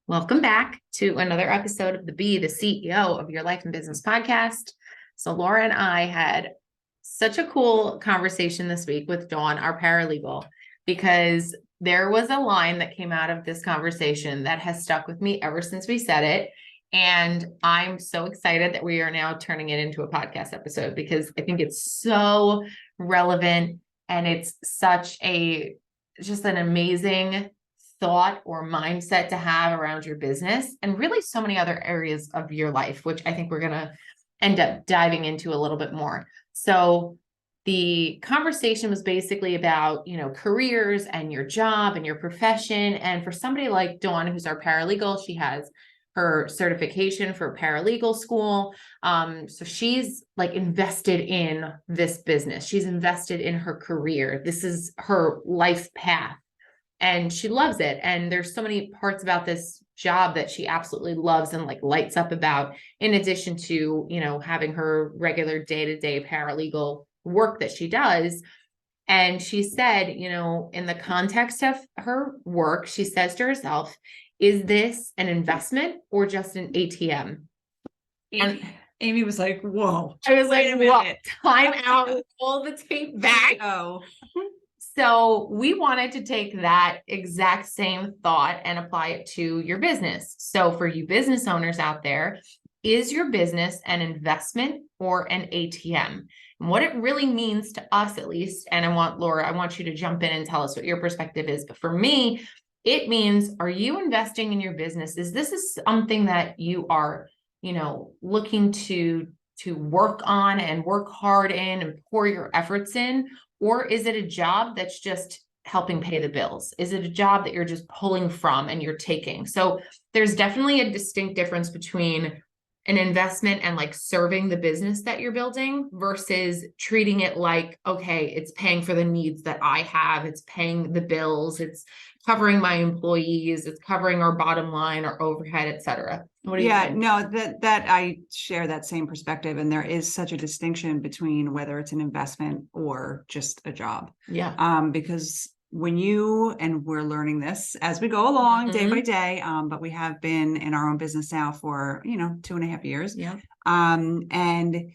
Welcome back to another episode of the Be the CEO of Your Life and Business podcast. So Laura and I had such a cool conversation this week with Dawn, our paralegal, because there was a line that came out of this conversation that has stuck with me ever since we said it. And I'm so excited that we are now turning it into a podcast episode because I think it's so relevant and it's just an amazing thought or mindset to have around your business and really so many other areas of your life, which I think we're going to end up diving into a little bit more. So the conversation was basically about, careers and your job and your profession. And for somebody like Dawn, who's our paralegal, she has her certification for paralegal school. So she's like invested in this business. She's invested in her career. This is her life path. And she loves it. And there's so many parts about this job that she absolutely loves and like lights up about, in addition to, having her regular day-to-day paralegal work that she does. And she said, in the context of her work, she says to herself, is this an investment or just an ATM? And Amy was like, whoa. I was like, what? Time out, roll the tape back. Oh. So we wanted to take that exact same thought and apply it to your business. So for you business owners out there, is your business an investment or an ATM? And what it really means to us, at least, and Laura, I want you to jump in and tell us what your perspective is. But for me, it means, are you investing in your business? Is this something that you are, looking to work on and work hard in and pour your efforts in? Or is it a job that's just helping pay the bills? Is it a job that you're just pulling from and you're taking? So there's definitely a distinct difference between an investment and like serving the business that you're building versus treating it like, okay, it's paying for the needs that I have. It's paying the bills. It's covering my employees. It's covering our bottom line, our overhead, et cetera. What do you think? No, that I share that same perspective. And there is such a distinction between whether it's an investment or just a job. Yeah. Because and we're learning this as we go along day by day, but we have been in our own business now for, 2.5 years. Yeah. And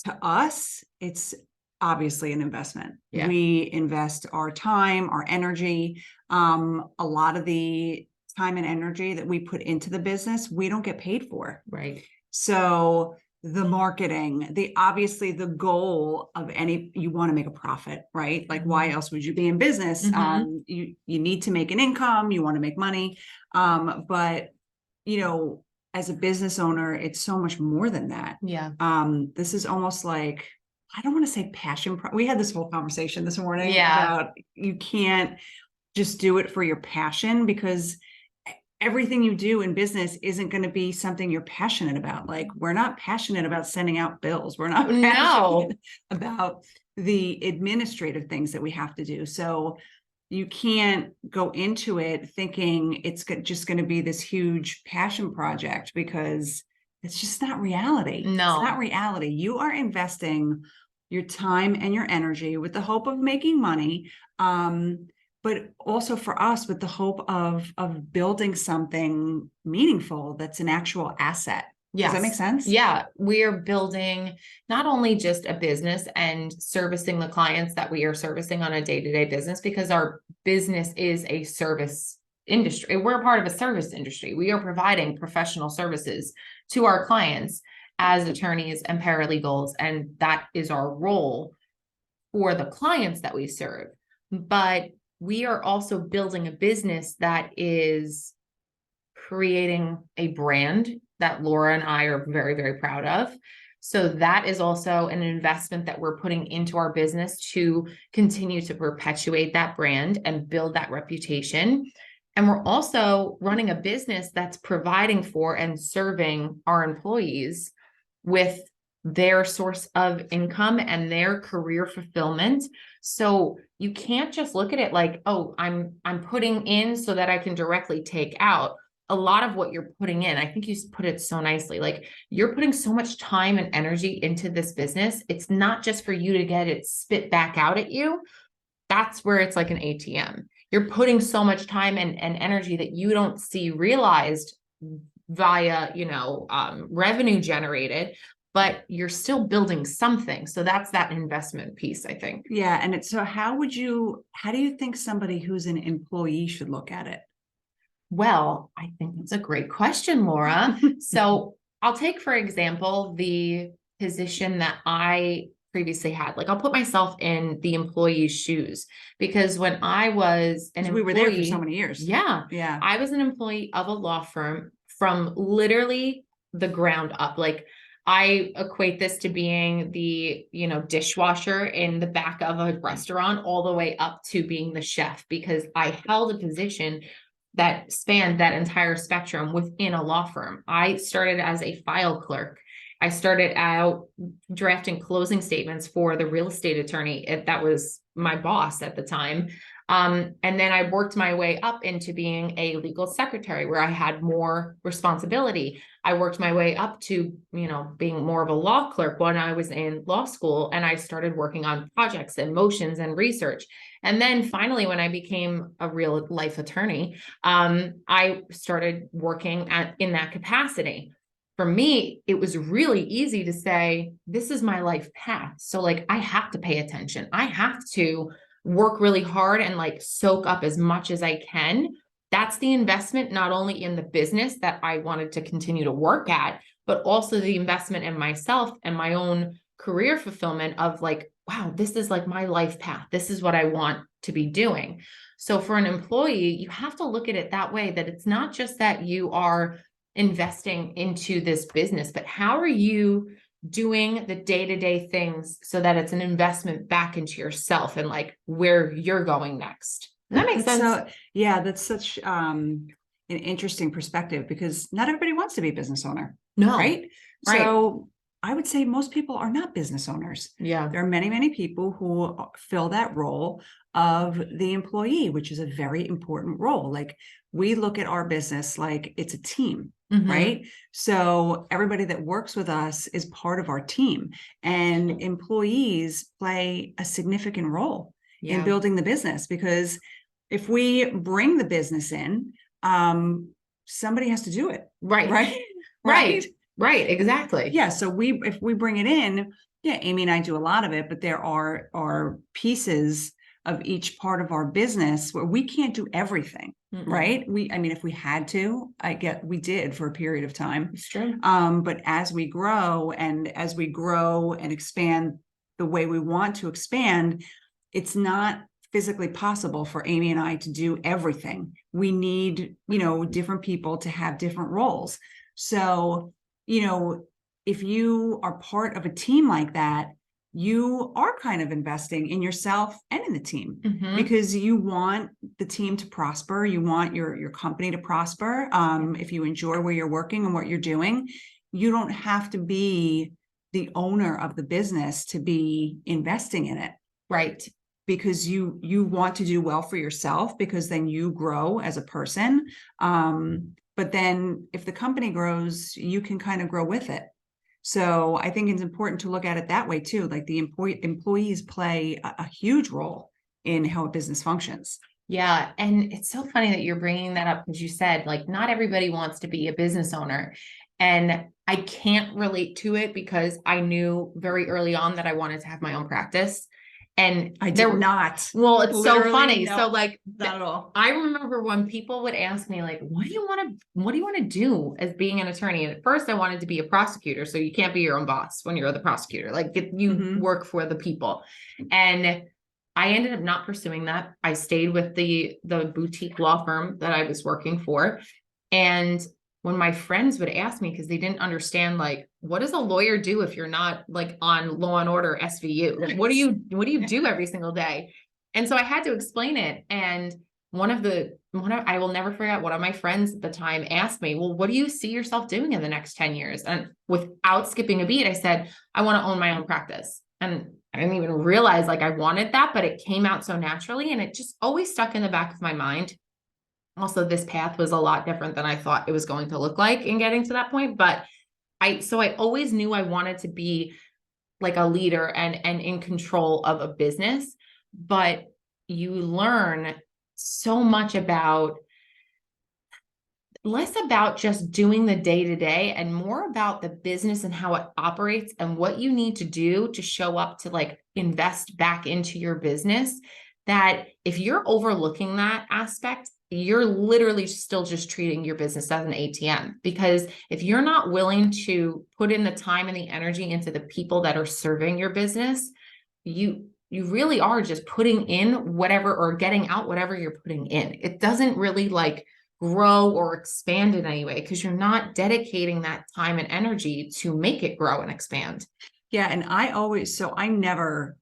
to us, it's obviously an investment. Yeah. We invest our time, our energy, a lot of the time and energy that we put into the business, we don't get paid for. Right. So the marketing, obviously the goal of you want to make a profit, right? Like why else would you be in business? You need to make an income, you want to make money. But as a business owner, it's so much more than that. Yeah. This is almost like, I don't want to say passion. We had this whole conversation this morning about you can't just do it for your passion, because everything you do in business isn't going to be something you're passionate about. Like we're not passionate about sending out bills. We're not passionate about the administrative things that we have to do. So you can't go into it thinking it's just going to be this huge passion project, because it's just not reality. No, it's not reality. You are investing your time and your energy with the hope of making money. But also for us with the hope of building something meaningful that's an actual asset. Yes. Does that make sense? Yeah. We are building not only just a business and servicing the clients that we are servicing on a day-to-day business, because our business is a service industry. We're a part of a service industry. We are providing professional services to our clients as attorneys and paralegals, and that is our role for the clients that we serve. But we are also building a business that is creating a brand that Laura and I are very, very proud of. So that is also an investment that we're putting into our business to continue to perpetuate that brand and build that reputation. And we're also running a business that's providing for and serving our employees with their source of income and their career fulfillment. So you can't just look at it like, oh, I'm putting in so that I can directly take out. A lot of what you're putting in, I think you put it so nicely, like you're putting so much time and energy into this business. It's not just for you to get it spit back out at you. That's where it's like an ATM. you're putting so much time and energy that you don't see realized via, revenue generated, but you're still building something. So that's that investment piece, I think. Yeah. And so how do you think somebody who's an employee should look at it? Well, I think that's a great question, Laura. So I'll take, for example, the position that I previously had. Like, I'll put myself in the employee's shoes, because when I was an employee, we were there for so many years. Yeah. Yeah. I was an employee of a law firm from literally the ground up. Like, I equate this to being the, dishwasher in the back of a restaurant, all the way up to being the chef, because I held a position that spanned that entire spectrum within a law firm. I started as a file clerk. I started out drafting closing statements for the real estate attorney that was my boss at the time. And then I worked my way up into being a legal secretary, where I had more responsibility. I worked my way up to, being more of a law clerk when I was in law school, and I started working on projects and motions and research. And then finally, when I became a real life attorney, I started working in that capacity. For me, it was really easy to say, this is my life path. So like, I have to pay attention. I have to work really hard and like soak up as much as I can. That's the investment, not only in the business that I wanted to continue to work at, but also the investment in myself and my own career fulfillment of like, wow, this is like my life path. This is what I want to be doing. So for an employee, you have to look at it that way, that it's not just that you are investing into this business, but how are you doing the day-to-day things so that it's an investment back into yourself and like where you're going next. Does that make sense? So yeah, that's such an interesting perspective, because not everybody wants to be a business owner. No. Right. So I would say most people are not business owners. Yeah. There are many, many people who fill that role of the employee, which is a very important role. Like, we look at our business like it's a team. Mm-hmm. Right. So everybody that works with us is part of our team, and employees play a significant role in building the business, because if we bring the business in, somebody has to do it. Right. Right. Right. Right. Exactly. Yeah. So if we bring it in, yeah, Amy and I do a lot of it, but there are pieces of each part of our business where we can't do everything. Mm-mm. Right. If we had to, we did for a period of time. It's true. But as we grow and expand the way we want to expand, it's not physically possible for Amy and I to do everything. We need, different people to have different roles. So, if you are part of a team like that, you are kind of investing in yourself and in the team. Mm-hmm. Because you want the team to prosper. You want your company to prosper. If you enjoy where you're working and what you're doing, you don't have to be the owner of the business to be investing in it. Right. Because you want to do well for yourself, because then you grow as a person. But then if the company grows, you can kind of grow with it. So I think it's important to look at it that way too. Like, the employees play a huge role in how a business functions. Yeah. And it's so funny that you're bringing that up, because you said, like, not everybody wants to be a business owner. And I can't relate to it, because I knew very early on that I wanted to have my own practice. And I did not. Well, it's literally so funny. No, so like, not at all. I remember when people would ask me like, what do you want to do as being an attorney? And at first I wanted to be a prosecutor. So you can't be your own boss when you're the prosecutor, like you mm-hmm. work for the people. And I ended up not pursuing that. I stayed with the boutique law firm that I was working for. And when my friends would ask me, because they didn't understand, like, what does a lawyer do if you're not like on Law and Order SVU? Like, what do you do every single day? And so I had to explain it. And I will never forget, one of my friends at the time asked me, well, what do you see yourself doing in the next 10 years? And without skipping a beat, I said, I want to own my own practice. And I didn't even realize like I wanted that, but it came out so naturally, and it just always stuck in the back of my mind. Also, this path was a lot different than I thought it was going to look like in getting to that point. But I always knew I wanted to be like a leader and in control of a business. But you learn so much about less about just doing the day to day and more about the business and how it operates and what you need to do to show up to like invest back into your business. That if you're overlooking that aspect, you're literally still just treating your business as an ATM. Because if you're not willing to put in the time and the energy into the people that are serving your business, you really are just putting in whatever or getting out whatever you're putting in. It doesn't really like grow or expand in any way because you're not dedicating that time and energy to make it grow and expand. Yeah. And I never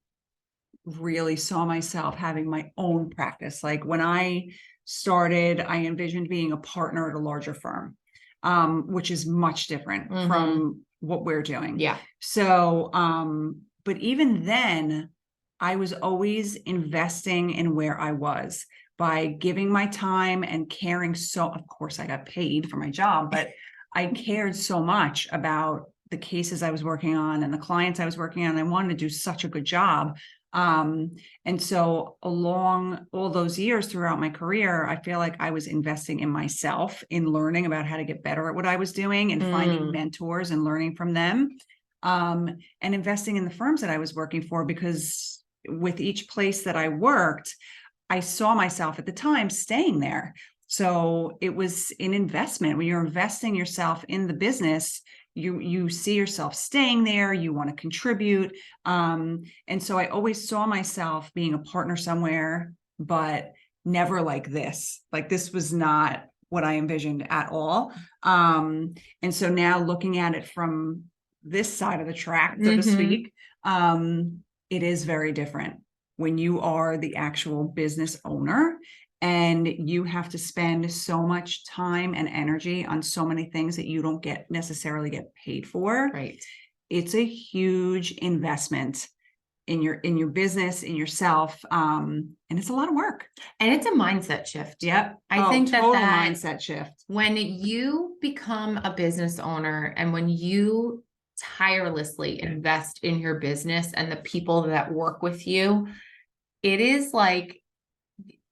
really saw myself having my own practice. Like when I started, I envisioned being a partner at a larger firm, which is much different from what we're doing. Yeah. So, but even then, I was always investing in where I was by giving my time and caring. So, of course, I got paid for my job, but I cared so much about the cases I was working on and the clients I was working on. I wanted to do such a good job. And so along all those years throughout my career, I feel like I was investing in myself, in learning about how to get better at what I was doing and finding mentors and learning from them, and investing in the firms that I was working for, because with each place that I worked, I saw myself at the time staying there. So it was an investment. When you're investing yourself in the business, you see yourself staying there, you want to contribute. And so I always saw myself being a partner somewhere, but never like this. Like this was not what I envisioned at all. And so now looking at it from this side of the track, so to speak, it is very different when you are the actual business owner and you have to spend so much time and energy on so many things that you don't necessarily get paid for. Right. It's a huge investment in your business, in yourself. And it's a lot of work. And it's a mindset shift. Yep. I think total that mindset shift. when you become a business owner and when you tirelessly invest in your business and the people that work with you, it is like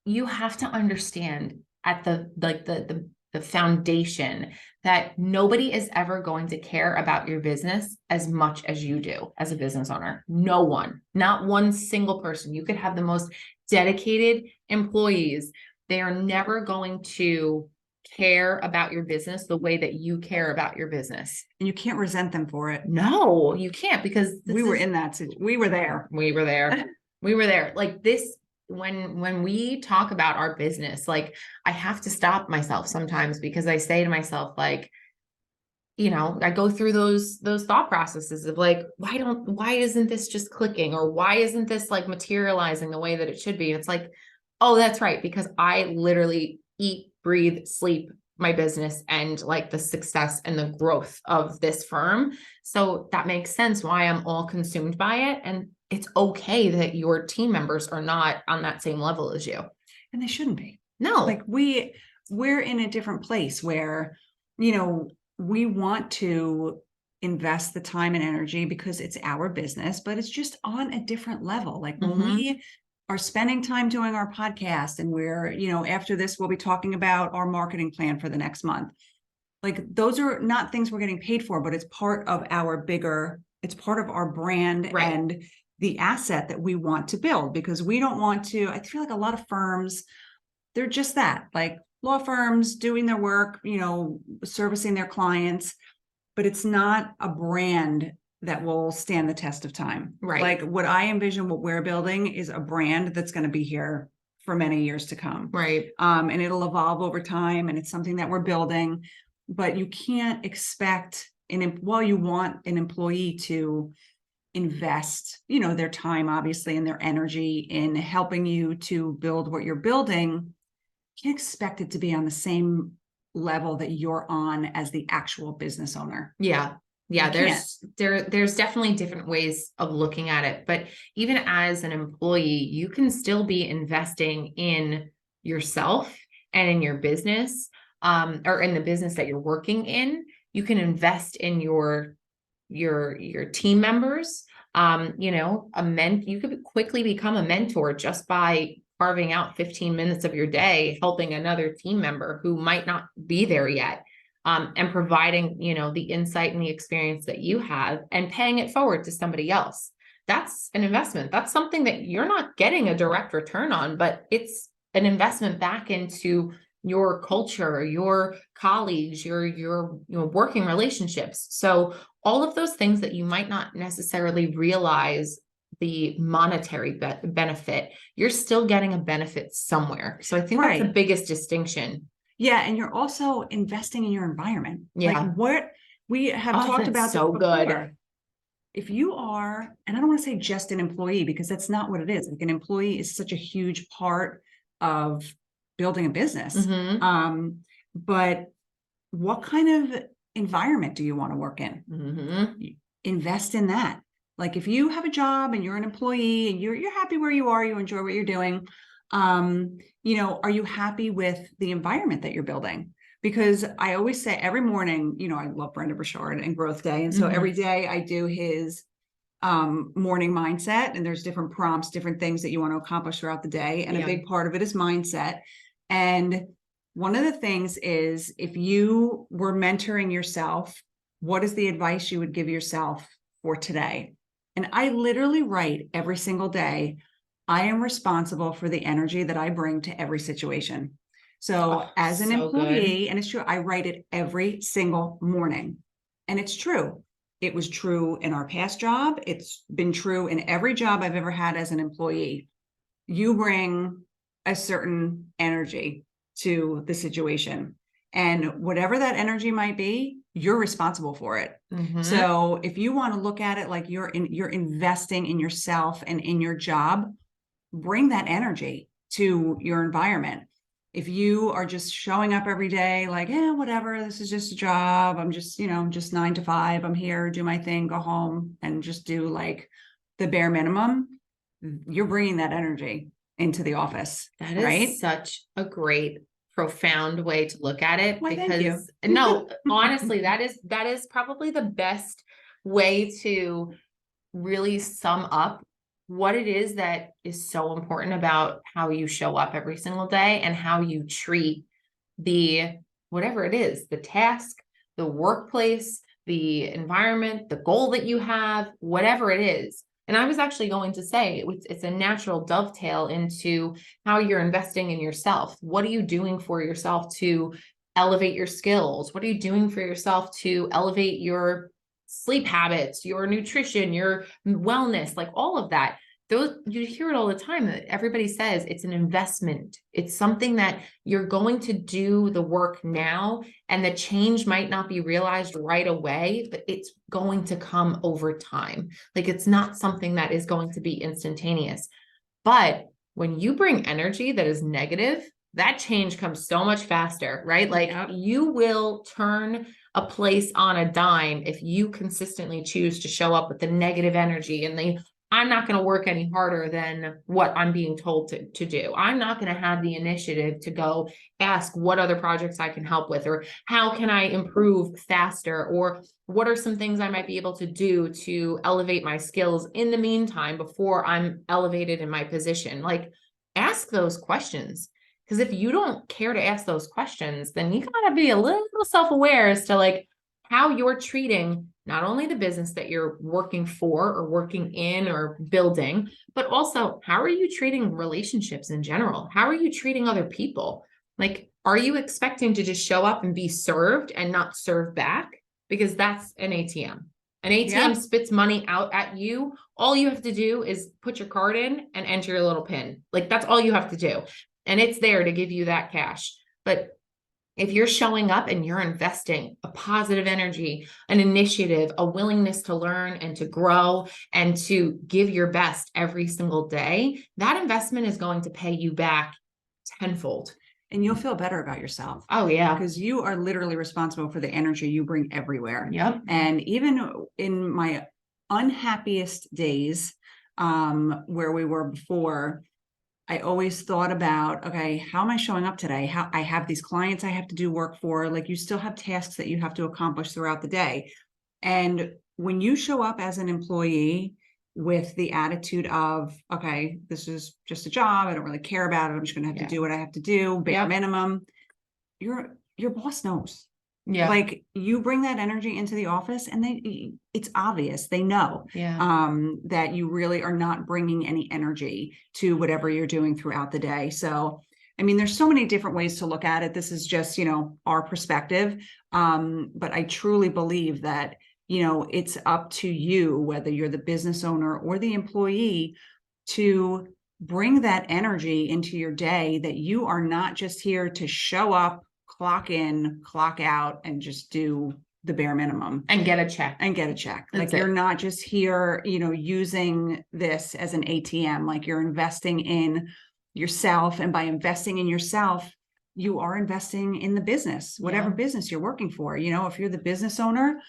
you have to understand at the foundation that nobody is ever going to care about your business as much as you do as a business owner. No one, not one single person. You could have the most dedicated employees. They are never going to care about your business the way that you care about your business. And you can't resent them for it. No, you can't, because we were in that situation. We were there. We were there. We were there. Like this, when we talk about our business, like I have to stop myself sometimes because I say to myself, like, you know, I go through those thought processes of like, why isn't this just clicking, or why isn't this like materializing the way that it should be? And it's like, oh, that's right, because I literally eat, breathe, sleep my business and like the success and the growth of this firm. So that makes sense why I'm all consumed by it. And it's okay that your team members are not on that same level as you. And they shouldn't be. No. Like we're in a different place where, you know, we want to invest the time and energy because it's our business, but it's just on a different level. Like when we are spending time doing our podcast and we're, you know, after this, we'll be talking about our marketing plan for the next month. Like those are not things we're getting paid for, but it's part of it's part of our brand and the asset that we want to build, because we don't want to, I feel like a lot of firms, they're just that, like law firms doing their work, you know, servicing their clients, but it's not a brand that will stand the test of time. Right. Like what I envision, what we're building is a brand that's going to be here for many years to come. Right. And it'll evolve over time, and it's something that we're building, but you can't expect you want an employee to invest, you know, their time, obviously, and their energy in helping you to build what you're building. You can't expect it to be on the same level that you're on as the actual business owner. Yeah. Yeah. There's definitely different ways of looking at it, but even as an employee, you can still be investing in yourself and in your business, or in the business that you're working in. You can invest in your team members. You know, you could quickly become a mentor just by carving out 15 minutes of your day, helping another team member who might not be there yet, and providing, you know, the insight and the experience that you have and paying it forward to somebody else. That's an investment. That's something that you're not getting a direct return on, but it's an investment back into your culture, your colleagues, your working relationships. So all of those things that you might not necessarily realize the monetary benefit, you're still getting a benefit somewhere. So I think that's the biggest distinction. Yeah. And you're also investing in your environment. Yeah. Like what we have talked about so this before. good. If you are, and I don't want to say just an employee, because that's not what it is. Like an employee is such a huge part of building a business. But what kind of environment do you want to work in? Invest in that. Like if you have a job and you're an employee and you're happy where you are, you enjoy what you're doing, you know, are you happy with the environment that you're building? Because I always say every morning, you know, I love Brenda Burchard and Growth Day. And so every day I do his morning mindset, and there's different prompts, different things that you want to accomplish throughout the day. And a big part of it is mindset. And one of the things is, if you were mentoring yourself, what is the advice you would give yourself for today? And I literally write every single day, I am responsible for the energy that I bring to every situation. So as an employee, and it's true, I write it every single morning. And it's true. It was true in our past job. It's been true in every job I've ever had as an employee. You bring a certain energy to the situation. And whatever that energy might be, you're responsible for it. So if you want to look at it like you're investing in yourself and in your job, bring that energy to your environment. If you are just showing up every day like, whatever, this is just a job. I'm just, you know, just 9 to 5. I'm here, do my thing, go home and just do like the bare minimum. You're bringing that energy into the office. That is such a great, profound way to look at it. Because no, honestly, that is probably the best way to really sum up what it is that is so important about how you show up every single day and how you treat the, whatever it is, the task, the workplace, the environment, the goal that you have, whatever it is. And I was actually going to say it's a natural dovetail into how you're investing in yourself. What are you doing for yourself to elevate your skills? What are you doing for yourself to elevate your sleep habits, your nutrition, your wellness, like all of that? Those, you hear it all the time that everybody says it's an investment. It's something that you're going to do the work now, and the change might not be realized right away, but it's going to come over time. Like it's not something that is going to be instantaneous. But when you bring energy that is negative, that change comes so much faster, right? Like you will turn a place on a dime if you consistently choose to show up with the negative energy and I'm not going to work any harder than what I'm being told to do. I'm not going to have the initiative to go ask what other projects I can help with, or how can I improve faster, or what are some things I might be able to do to elevate my skills in the meantime before I'm elevated in my position. Like, ask those questions. Because if you don't care to ask those questions, then you got to be a little self-aware as to like how you're treating not only the business that you're working for or working in or building, but also how are you treating relationships in general? How are you treating other people? Like, are you expecting to just show up and be served and not serve back? Because that's an ATM. An ATM spits money out at you. All you have to do is put your card in and enter your little PIN. Like, that's all you have to do. And it's there to give you that cash. But if you're showing up and you're investing a positive energy, an initiative, a willingness to learn and to grow and to give your best every single day, that investment is going to pay you back tenfold. And you'll feel better about yourself. Oh, yeah. Because you are literally responsible for the energy you bring everywhere. Yep. And even in my unhappiest days, where we were before, I always thought about, okay, how am I showing up today? How I have these clients I have to do work for, like you still have tasks that you have to accomplish throughout the day. And when you show up as an employee, with the attitude of, okay, this is just a job. I don't really care about it. I'm just going to have to do what I have to do, bare minimum. Your boss knows. Yeah. Like, you bring that energy into the office and it's obvious. They know that you really are not bringing any energy to whatever you're doing throughout the day. So, I mean, there's so many different ways to look at it. This is just, our perspective. But I truly believe that, it's up to you, whether you're the business owner or the employee, to bring that energy into your day, that you are not just here to show up, clock in, clock out, and just do the bare minimum and get a check. Like, you're not just here, using this as an ATM. Like, you're investing in yourself, and by investing in yourself, you are investing in the business, whatever business you're working for. If you're the business owner,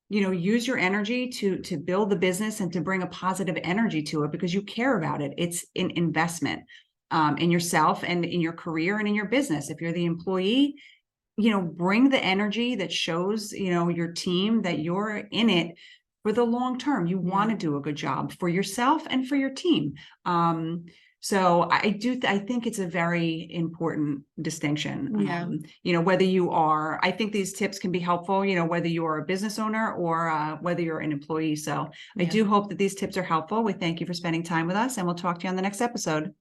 use your energy to build the business and to bring a positive energy to it, because you care about it. It's an investment in yourself and in your career and in your business. If you're the employee, bring the energy that shows, your team that you're in it for the long term. You want to do a good job for yourself and for your team. So I think it's a very important distinction. Whether you are, I think these tips can be helpful, whether you are a business owner or whether you're an employee. So I do hope that these tips are helpful. We thank you for spending time with us, and we'll talk to you on the next episode.